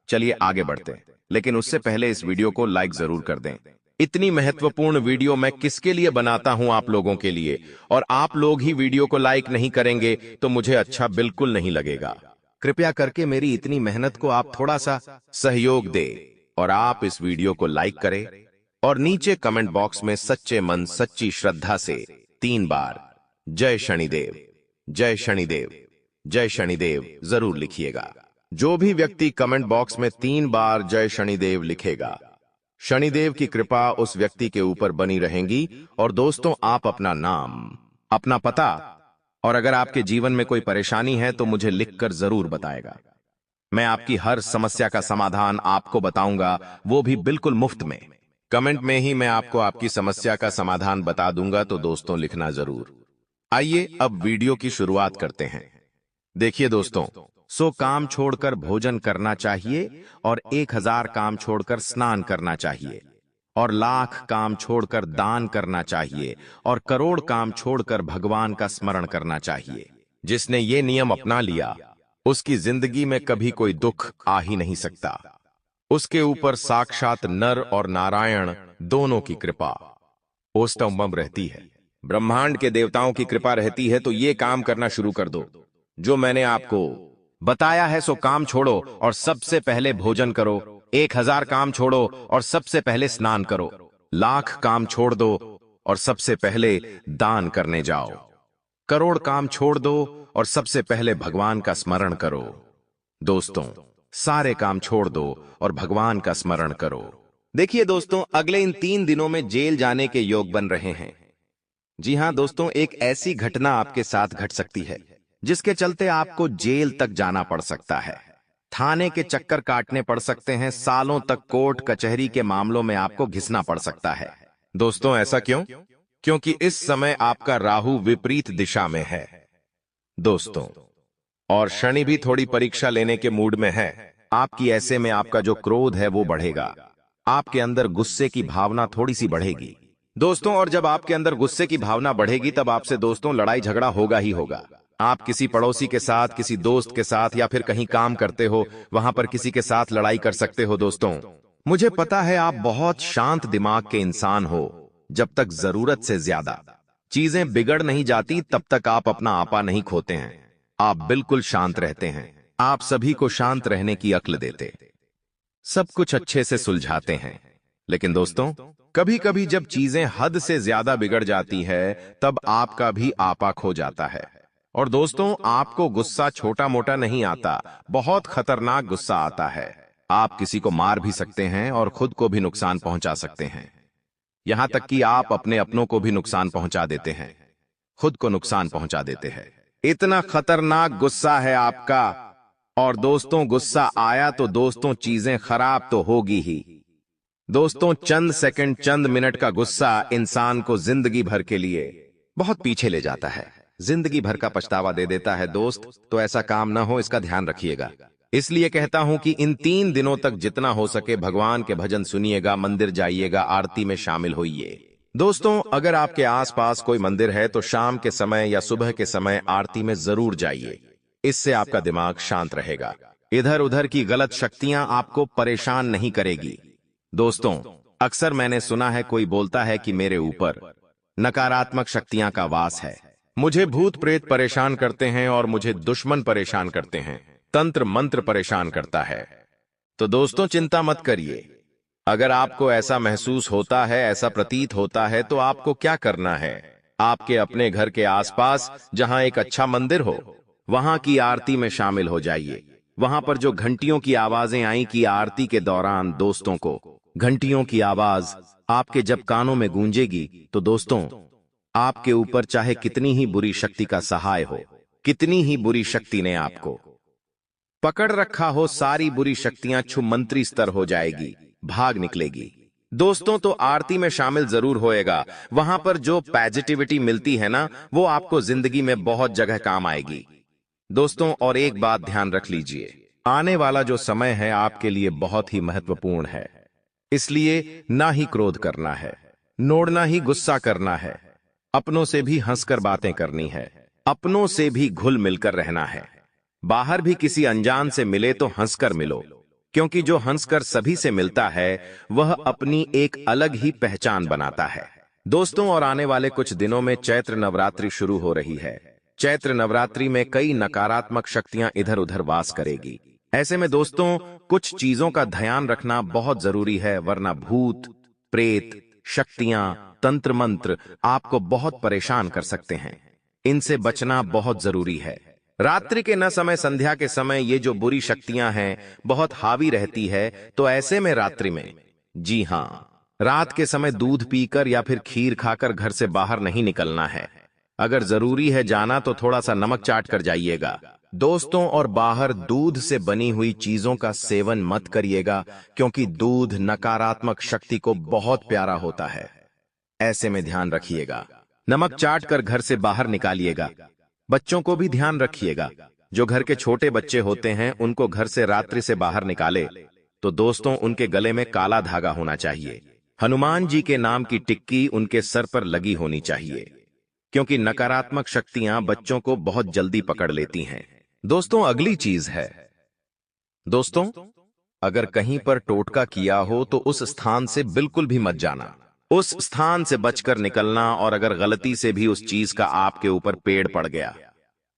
चलिए आगे बढ़ते हैं, लेकिन उससे पहले इस वीडियो को लाइक जरूर कर दें। इतनी महत्वपूर्ण वीडियो मैं किसके लिए बनाता हूं? आप लोगों के लिए। और आप लोग ही वीडियो को लाइक नहीं करेंगे तो मुझे अच्छा बिल्कुल नहीं लगेगा। कृपया करके मेरी इतनी मेहनत को आप थोड़ा सा सहयोग दें और आप इस वीडियो को लाइक करें और नीचे कमेंट बॉक्स में सच्चे मन सच्ची श्रद्धा से 3 बार जय शनिदेव, जय शनिदेव, जय शनिदेव जरूर लिखिएगा। जो भी व्यक्ति कमेंट बॉक्स में 3 बार जय शनिदेव लिखेगा, शनिदेव की कृपा उस व्यक्ति के ऊपर बनी रहेगी। और दोस्तों आप अपना नाम, अपना पता और अगर आपके जीवन में कोई परेशानी है तो मुझे लिखकर जरूर बताएगा। मैं आपकी हर समस्या का समाधान आपको बताऊंगा, वो भी बिल्कुल मुफ्त में। कमेंट में ही मैं आपको आपकी समस्या का समाधान बता दूंगा, तो दोस्तों लिखना जरूर। आइए अब वीडियो की शुरुआत करते हैं। देखिए दोस्तों, 100 काम छोड़कर भोजन करना चाहिए और 1000 काम छोड़कर स्नान करना चाहिए और लाख काम छोड़कर दान करना चाहिए और करोड़ काम छोड़कर भगवान का स्मरण करना चाहिए। जिसने ये नियम अपना लिया उसकी जिंदगी में कभी कोई दुख आ ही नहीं सकता। उसके ऊपर साक्षात नर और नारायण दोनों की कृपा ओष्टम्बम रहती है। ब्रह्मांड के देवताओं की कृपा रहती है। तो ये काम करना शुरू कर दो जो मैंने आपको बताया है। 100 काम छोड़ो और सबसे पहले भोजन करो, 1000 काम छोड़ो और सबसे पहले स्नान करो, लाख काम छोड़ दो और सबसे पहले दान करने जाओ, करोड़ काम छोड़ दो और सबसे पहले भगवान का स्मरण करो। दोस्तों सारे काम छोड़ दो और भगवान का स्मरण करो। देखिए दोस्तों, अगले इन 3 दिनों में जेल जाने के योग बन रहे हैं। जी हां दोस्तों, एक ऐसी घटना आपके साथ घट सकती है जिसके चलते आपको जेल तक जाना पड़ सकता है, थाने के चक्कर काटने पड़ सकते हैं, सालों तक कोर्ट कचहरी के मामलों में आपको घिसना पड़ सकता है। दोस्तों ऐसा क्यों? क्योंकि इस समय आपका राहु विपरीत दिशा में है दोस्तों, और शनि भी थोड़ी परीक्षा लेने के मूड में है आपकी। ऐसे में आपका जो क्रोध है वो बढ़ेगा, आपके अंदर गुस्से की भावना थोड़ी सी बढ़ेगी दोस्तों। और जब आपके अंदर गुस्से की भावना बढ़ेगी तब आपसे दोस्तों लड़ाई झगड़ा होगा ही होगा। आप किसी पड़ोसी के साथ, किसी दोस्त के साथ या फिर कहीं काम करते हो वहां पर किसी के साथ लड़ाई कर सकते हो। दोस्तों मुझे पता है आप बहुत शांत दिमाग के इंसान हो। जब तक जरूरत से ज्यादा चीजें बिगड़ नहीं जाती तब तक आप अपना आपा नहीं खोते हैं। आप बिल्कुल शांत रहते हैं, आप सभी को शांत रहने की अक्ल देते, सब कुछ अच्छे से सुलझाते हैं। लेकिन दोस्तों कभी कभी जब चीजें हद से ज्यादा बिगड़ जाती है तब आपका भी आपा खो जाता है। और दोस्तों आपको गुस्सा छोटा मोटा नहीं आता, बहुत खतरनाक गुस्सा आता है। आप किसी को मार भी सकते हैं और खुद को भी नुकसान पहुंचा सकते हैं। यहां तक कि आप अपने अपनों को भी नुकसान पहुंचा देते हैं, खुद को नुकसान पहुंचा देते हैं। इतना खतरनाक गुस्सा है आपका। और दोस्तों गुस्सा आया तो दोस्तों चीजें खराब तो होगी ही। दोस्तों चंद सेकंड, चंद मिनट का गुस्सा इंसान को जिंदगी भर के लिए बहुत पीछे ले जाता है, जिंदगी भर का पछतावा दे देता है दोस्त। तो ऐसा काम ना हो, इसका ध्यान रखिएगा। इसलिए कहता हूं कि इन 3 दिनों तक जितना हो सके भगवान के भजन सुनिएगा, मंदिर जाइएगा, आरती में शामिल होइए। दोस्तों, अगर आपके आसपास कोई मंदिर है तो शाम के समय या सुबह के समय आरती में जरूर जाइए। इससे आपका दिमाग शांत रहेगा। इधर उधर की गलत शक्तियां आपको परेशान नहीं करेगी। दोस्तों, अक्सर मैंने सुना है कोई बोलता है कि मेरे ऊपर नकारात्मक शक्तियां का वास है, मुझे भूत प्रेत परेशान करते हैं और मुझे दुश्मन परेशान करते हैं, तंत्र मंत्र परेशान करता है। तो दोस्तों, चिंता मत करिए। अगर आपको ऐसा महसूस होता है, ऐसा प्रतीत होता है, तो आपको क्या करना है? आपके अपने घर के आसपास जहां एक अच्छा मंदिर हो, वहां की आरती में शामिल हो जाइए। वहां पर जो घंटियों की आवाजें आई कि आरती के दौरान दोस्तों को घंटियों की आवाज आपके जब कानों में गूंजेगी, तो दोस्तों, आपके ऊपर चाहे कितनी ही बुरी शक्ति का सहाय हो, कितनी ही बुरी शक्ति ने आपको पकड़ रखा हो, सारी बुरी शक्तियां छुमंत्री स्तर हो जाएगी, भाग निकलेगी। दोस्तों, तो आरती में शामिल जरूर होएगा। वहां पर जो पॉजिटिविटी मिलती है ना, वो आपको जिंदगी में बहुत जगह काम आएगी। दोस्तों, और एक बात ध्यान रख लीजिए, आने वाला जो समय है आपके लिए बहुत ही महत्वपूर्ण है। इसलिए ना ही क्रोध करना है, नोड़ना ही गुस्सा करना है, अपनों से भी हंसकर बातें करनी है, अपनों से भी घुल मिलकर रहना है। बाहर भी किसी अनजान से मिले तो हंसकर मिलो, क्योंकि जो हंसकर सभी से मिलता है वह अपनी एक अलग ही पहचान बनाता है। दोस्तों, और आने वाले कुछ दिनों में चैत्र नवरात्रि शुरू हो रही है। चैत्र नवरात्रि में कई नकारात्मक शक्तियां इधर उधर वास करेगी। ऐसे में दोस्तों, कुछ चीजों का ध्यान रखना बहुत जरूरी है, वरना भूत प्रेत शक्तियां तंत्र मंत्र आपको बहुत परेशान कर सकते हैं। इनसे बचना बहुत जरूरी है। रात्रि के न समय, संध्या के समय ये जो बुरी शक्तियां हैं बहुत हावी रहती है। तो ऐसे में रात्रि में, जी हां, रात के समय दूध पीकर या फिर खीर खाकर घर से बाहर नहीं निकलना है। अगर जरूरी है जाना तो थोड़ा सा नमक चाट कर जाइएगा। दोस्तों, और बाहर दूध से बनी हुई चीजों का सेवन मत करिएगा, क्योंकि दूध नकारात्मक शक्ति को बहुत प्यारा होता है। ऐसे में ध्यान रखिएगा, नमक चाट कर घर से बाहर निकालिएगा। बच्चों को भी ध्यान रखिएगा, जो घर के छोटे बच्चे होते हैं उनको घर से रात्रि से बाहर निकाले तो दोस्तों, उनके गले में काला धागा होना चाहिए। हनुमान जी के नाम की टिक्की उनके सर पर लगी होनी चाहिए, क्योंकि नकारात्मक शक्तियां बच्चों को बहुत जल्दी पकड़ लेती हैं। दोस्तों, अगली चीज है, दोस्तों, अगर कहीं पर टोटका किया हो तो उस स्थान से बिल्कुल भी मत जाना। उस स्थान से बचकर निकलना, और अगर गलती से भी उस चीज का आपके ऊपर पेड़ पड़ गया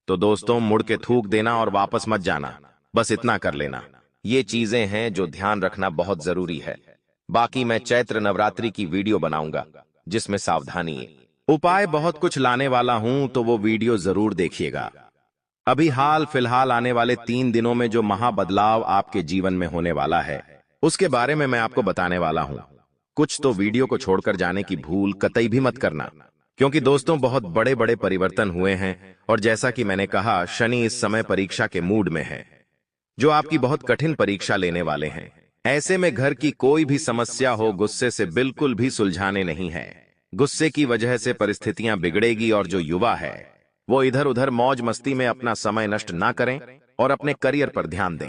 तो दोस्तों, मुड़ के थूक देना और वापस मत जाना। बस इतना कर लेना। ये चीजें हैं जो ध्यान रखना बहुत जरूरी है। बाकी मैं चैत्र नवरात्रि की वीडियो बनाऊंगा जिसमें सावधानी उपाय बहुत कुछ लाने वाला हूं, तो वो वीडियो जरूर देखिएगा। अभी हाल फिलहाल आने वाले 3 दिनों में जो महाबदलाव आपके जीवन में होने वाला है, उसके बारे में मैं आपको बताने वाला हूं। कुछ तो वीडियो को छोड़कर जाने की भूल कतई भी मत करना, क्योंकि दोस्तों, बहुत बड़े बड़े परिवर्तन हुए हैं। और जैसा कि मैंने कहा, शनि इस समय परीक्षा के मूड में है, जो आपकी बहुत कठिन परीक्षा लेने वाले हैं। ऐसे में घर की कोई भी समस्या हो, गुस्से से बिल्कुल भी सुलझाने नहीं है। गुस्से की वजह से परिस्थितियां बिगड़ेगी, और जो युवा है वो इधर उधर मौज मस्ती में अपना समय नष्ट ना करें और अपने करियर पर ध्यान दें।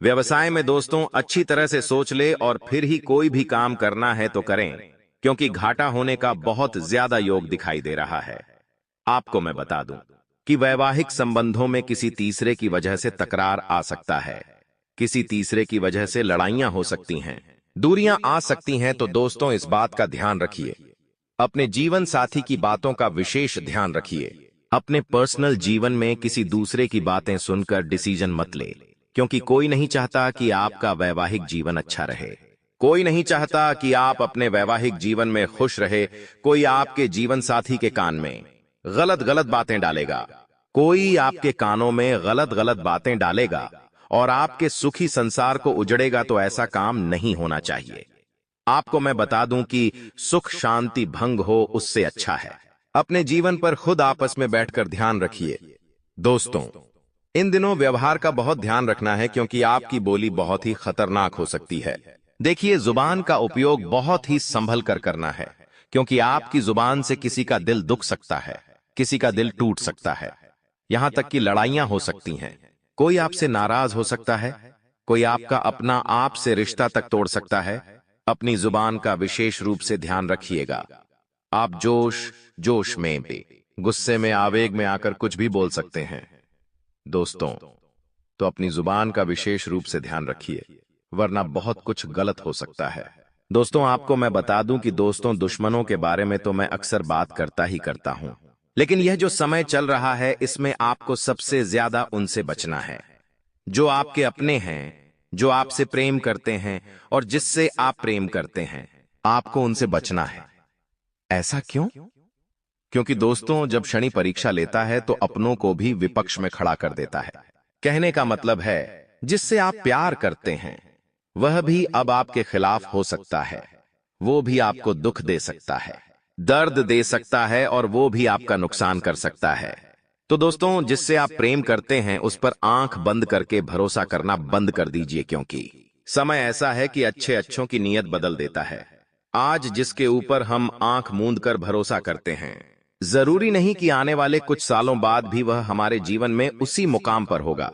व्यवसाय में दोस्तों, अच्छी तरह से सोच ले और फिर ही कोई भी काम करना है तो करें, क्योंकि घाटा होने का बहुत ज्यादा योग दिखाई दे रहा है। आपको मैं बता दूं कि वैवाहिक संबंधों में किसी तीसरे की वजह से तकरार आ सकता है, किसी तीसरे की वजह से लड़ाइयां हो सकती हैं, दूरियां आ सकती हैं। तो दोस्तों, इस बात का ध्यान रखिए। अपने जीवन साथी की बातों का विशेष ध्यान रखिए। अपने पर्सनल जीवन में किसी दूसरे की बातें सुनकर डिसीजन मत ले, क्योंकि कोई नहीं चाहता कि आपका वैवाहिक जीवन अच्छा रहे। कोई नहीं चाहता कि आप अपने वैवाहिक जीवन में खुश रहे। कोई आपके जीवन साथी के कान में गलत गलत बातें डालेगा, कोई आपके कानों में गलत गलत बातें डालेगा और आपके सुखी संसार को उजड़ेगा। तो ऐसा काम नहीं होना चाहिए। आपको मैं बता दूं कि सुख शांति भंग हो, उससे अच्छा है अपने जीवन पर खुद आपस में बैठकर ध्यान रखिए। दोस्तों, इन दिनों व्यवहार का बहुत ध्यान रखना है, क्योंकि आपकी बोली बहुत ही खतरनाक हो सकती है। देखिए, जुबान का उपयोग बहुत ही संभल कर करना है, क्योंकि आपकी जुबान से किसी का दिल दुख सकता है, किसी का दिल टूट सकता है, यहां तक कि लड़ाइयां हो सकती हैं। कोई आपसे नाराज हो सकता है, कोई आपका अपना आप से रिश्ता तक तोड़ सकता है। अपनी जुबान का विशेष रूप से ध्यान रखिएगा। आप जोश जोश में भी, गुस्से में, आवेग में आकर कुछ भी बोल सकते हैं। दोस्तों, तो अपनी जुबान का विशेष रूप से ध्यान रखिए, वरना बहुत कुछ गलत हो सकता है। दोस्तों, आपको मैं बता दूं कि दोस्तों, दुश्मनों के बारे में तो मैं अक्सर बात करता ही करता हूं, लेकिन यह जो समय चल रहा है, इसमें आपको सबसे ज्यादा उनसे बचना है जो आपके अपने हैं, जो आपसे प्रेम करते हैं और जिससे आप प्रेम करते हैं। आपको उनसे बचना है। ऐसा क्यों? क्योंकि दोस्तों, जब शनि परीक्षा लेता है तो अपनों को भी विपक्ष में खड़ा कर देता है। कहने का मतलब है, जिससे आप प्यार करते हैं वह भी अब आपके खिलाफ हो सकता है। वो भी आपको दुख दे सकता है, दर्द दे सकता है और वो भी आपका नुकसान कर सकता है। तो दोस्तों, जिससे आप प्रेम करते हैं उस पर आंख बंद करके भरोसा करना बंद कर दीजिए, क्योंकि समय ऐसा है कि अच्छे अच्छों की नीयत बदल देता है। आज जिसके ऊपर हम आंख मूंद कर भरोसा करते हैं, जरूरी नहीं कि आने वाले कुछ सालों बाद भी वह हमारे जीवन में उसी मुकाम पर होगा।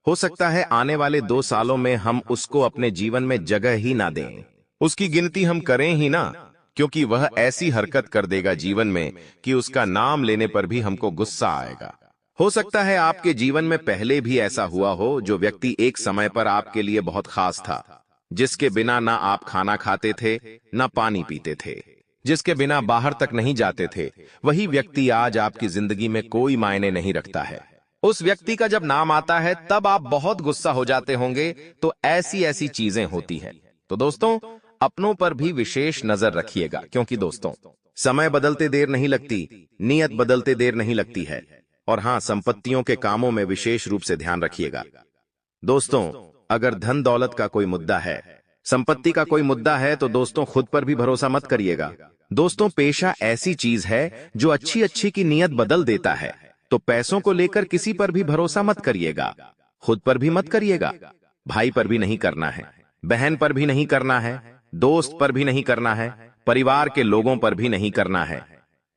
हो सकता है आने वाले 2 सालों में हम उसको अपने जीवन में जगह ही ना दें, उसकी गिनती हम करें ही ना, क्योंकि वह ऐसी हरकत कर देगा जीवन में कि उसका नाम लेने पर भी हमको गुस्सा आएगा। हो सकता है आपके जीवन में पहले भी ऐसा हुआ हो, जो व्यक्ति एक समय पर आपके लिए बहुत खास था, जिसके बिना ना आप खाना खाते थे ना पानी पीते थे, जिसके बिना बाहर तक नहीं जाते थे, वही व्यक्ति आज आपकी जिंदगी में कोई मायने नहीं रखता है। उस व्यक्ति का जब नाम आता है तब आप बहुत गुस्सा हो जाते होंगे। तो ऐसी ऐसी चीजें होती है। तो दोस्तों, अपनों पर भी विशेष नजर रखिएगा, क्योंकि दोस्तों, समय बदलते देर नहीं लगती, नियत बदलते देर नहीं लगती है। और हां, संपत्तियों के कामों में विशेष रूप से ध्यान रखिएगा। दोस्तों, अगर धन दौलत का कोई मुद्दा है, संपत्ति का कोई मुद्दा है, तो दोस्तों खुद पर भी भरोसा मत करिएगा। दोस्तों, पेशा ऐसी चीज है जो अच्छी अच्छी की नीयत बदल देता है। तो पैसों को लेकर किसी पर भी भरोसा मत करिएगा, खुद पर भी मत करिएगा, भाई पर भी नहीं करना है, बहन पर भी नहीं करना है, दोस्त पर भी नहीं करना है, परिवार के लोगों पर भी नहीं करना है।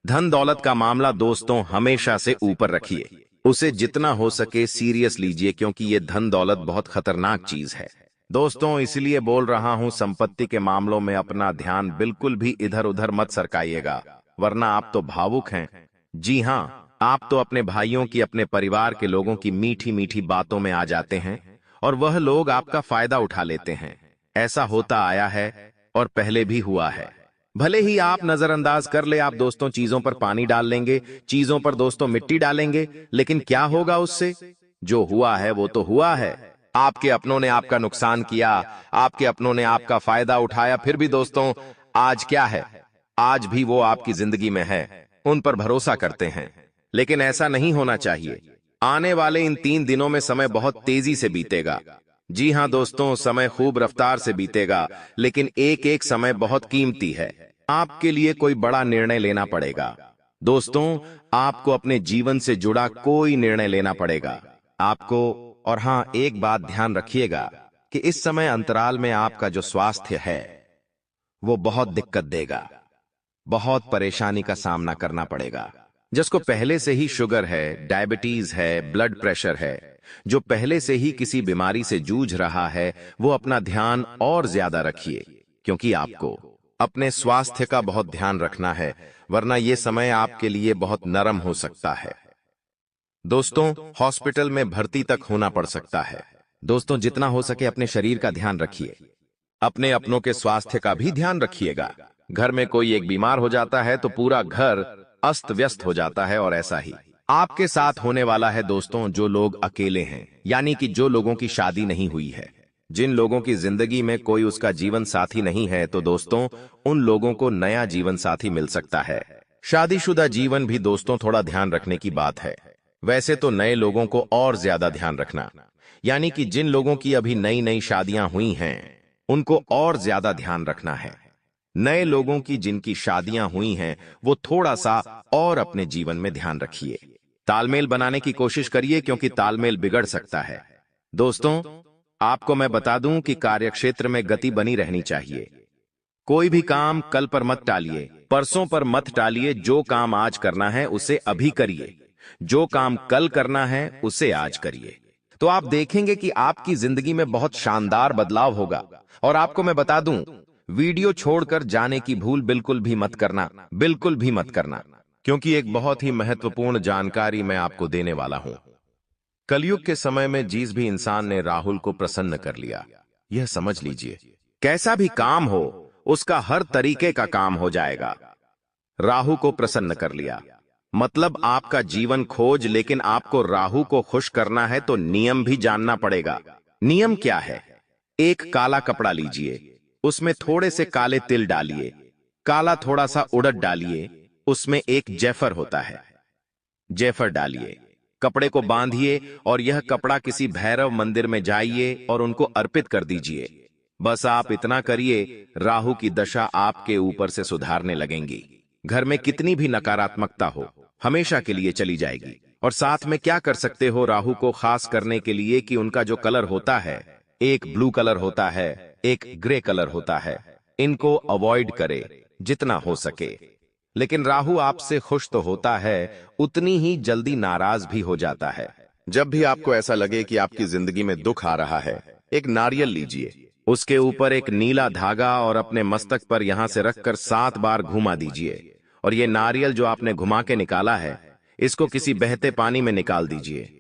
धन दौलत का मामला दोस्तों हमेशा से ऊपर रखिए, उसे जितना हो सके सीरियस लीजिए, क्योंकि ये धन दौलत बहुत खतरनाक चीज है। दोस्तों, इसलिए बोल रहा हूं, संपत्ति के मामलों में अपना ध्यान बिल्कुल भी इधर उधर मत सरकाइएगा, वरना आप तो भावुक हैं। जी हां, आप तो अपने भाइयों की, अपने परिवार के लोगों की मीठी मीठी बातों में आ जाते हैं और वह लोग आपका फायदा उठा लेते हैं। ऐसा होता आया है और पहले भी हुआ है। भले ही आप नजरअंदाज कर ले, आप दोस्तों चीजों पर पानी डाल लेंगे, चीजों पर दोस्तों मिट्टी डालेंगे, लेकिन क्या होगा उससे? जो हुआ है वो तो हुआ है। आपके अपनों ने आपका नुकसान किया, आपके अपनों ने आपका फायदा उठाया, फिर भी दोस्तों आज क्या है? आज भी वो आपकी जिंदगी में है, उन पर भरोसा करते हैं। लेकिन ऐसा नहीं होना चाहिए। आने वाले इन 3 दिनों में समय बहुत तेजी से बीतेगा। जी हां दोस्तों, समय खूब रफ्तार से बीतेगा, लेकिन एक एक समय बहुत कीमती है। आपके लिए कोई बड़ा निर्णय लेना पड़ेगा। दोस्तों, आपको अपने जीवन से जुड़ा कोई निर्णय लेना पड़ेगा आपको। और हां, एक बात ध्यान रखिएगा कि इस समय अंतराल में आपका जो स्वास्थ्य है वो बहुत दिक्कत देगा, बहुत परेशानी का सामना करना पड़ेगा। जिसको पहले से ही शुगर है, डायबिटीज है, ब्लड प्रेशर है, जो पहले से ही किसी बीमारी से जूझ रहा है, वो अपना ध्यान और ज्यादा रखिए, क्योंकि आपको अपने स्वास्थ्य का बहुत ध्यान रखना है, वरना ये समय आपके लिए बहुत नरम हो सकता है। दोस्तों, हॉस्पिटल में भर्ती तक होना पड़ सकता है। दोस्तों, जितना हो सके अपने शरीर का ध्यान रखिए, अपने अपनों के स्वास्थ्य का भी ध्यान रखिएगा। घर में कोई एक बीमार हो जाता है तो पूरा घर अस्त व्यस्त हो जाता है, और ऐसा ही आपके साथ होने वाला है। दोस्तों, जो लोग अकेले हैं, यानी कि जो लोगों की शादी नहीं हुई है, जिन लोगों की जिंदगी में कोई उसका जीवन साथी नहीं है, तो दोस्तों उन लोगों को नया जीवन साथी मिल सकता है। शादीशुदा जीवन भी दोस्तों थोड़ा ध्यान रखने की बात है। वैसे तो नए लोगों को और ज्यादा ध्यान रखना, यानी कि जिन लोगों की अभी नई नई शादियां हुई हैं उनको और ज्यादा ध्यान रखना है। नए लोगों की जिनकी शादियां हुई हैं वो थोड़ा सा और अपने जीवन में ध्यान रखिए, तालमेल बनाने की कोशिश करिए, क्योंकि तालमेल बिगड़ सकता है। दोस्तों, आपको मैं बता दूं कि कार्यक्षेत्र में गति बनी रहनी चाहिए। कोई भी काम कल पर मत टालिए, परसों पर मत टालिए। जो काम आज करना है उसे अभी करिए, जो काम कल करना है उसे आज करिए। तो आप देखेंगे कि आपकी जिंदगी में बहुत शानदार बदलाव होगा। और आपको मैं बता दूं, वीडियो छोड़कर जाने की भूल बिल्कुल भी मत करना, बिल्कुल भी मत करना, क्योंकि एक बहुत ही महत्वपूर्ण जानकारी मैं आपको देने वाला हूं। कलयुग के समय में जिस भी इंसान ने राहुल को प्रसन्न कर लिया, यह समझ लीजिए कैसा भी काम हो उसका हर तरीके का काम हो जाएगा। राहु को प्रसन्न कर लिया मतलब आपका जीवन खोज, लेकिन आपको राहु को खुश करना है तो नियम भी जानना पड़ेगा। नियम क्या है? एक काला कपड़ा लीजिए, उसमें थोड़े से काले तिल डालिए, काला थोड़ा सा उड़द डालिए, उसमें एक जैफर होता है, जैफर डालिए, कपड़े को बांधिए और यह कपड़ा किसी भैरव मंदिर में जाइए और उनको अर्पित कर दीजिए। बस आप इतना करिए, राहु की दशा आपके ऊपर से सुधारने लगेंगी। घर में कितनी भी नकारात्मकता हो हमेशा के लिए चली जाएगी। और साथ में क्या कर सकते हो राहु को खास करने के लिए कि उनका जो कलर होता है, एक ब्लू कलर होता है, एक ग्रे कलर होता है, इनको अवॉइड करें जितना हो सके। लेकिन राहु आपसे खुश तो होता है, उतनी ही जल्दी नाराज भी हो जाता है। जब भी आपको ऐसा लगे कि आपकी जिंदगी में दुख आ रहा है, एक नारियल लीजिए, उसके ऊपर एक नीला धागा और अपने मस्तक पर यहां से रखकर 7 बार घुमा दीजिए। और ये नारियल जो आपने घुमा के निकाला है, इसको किसी बहते पानी में निकाल दीजिए।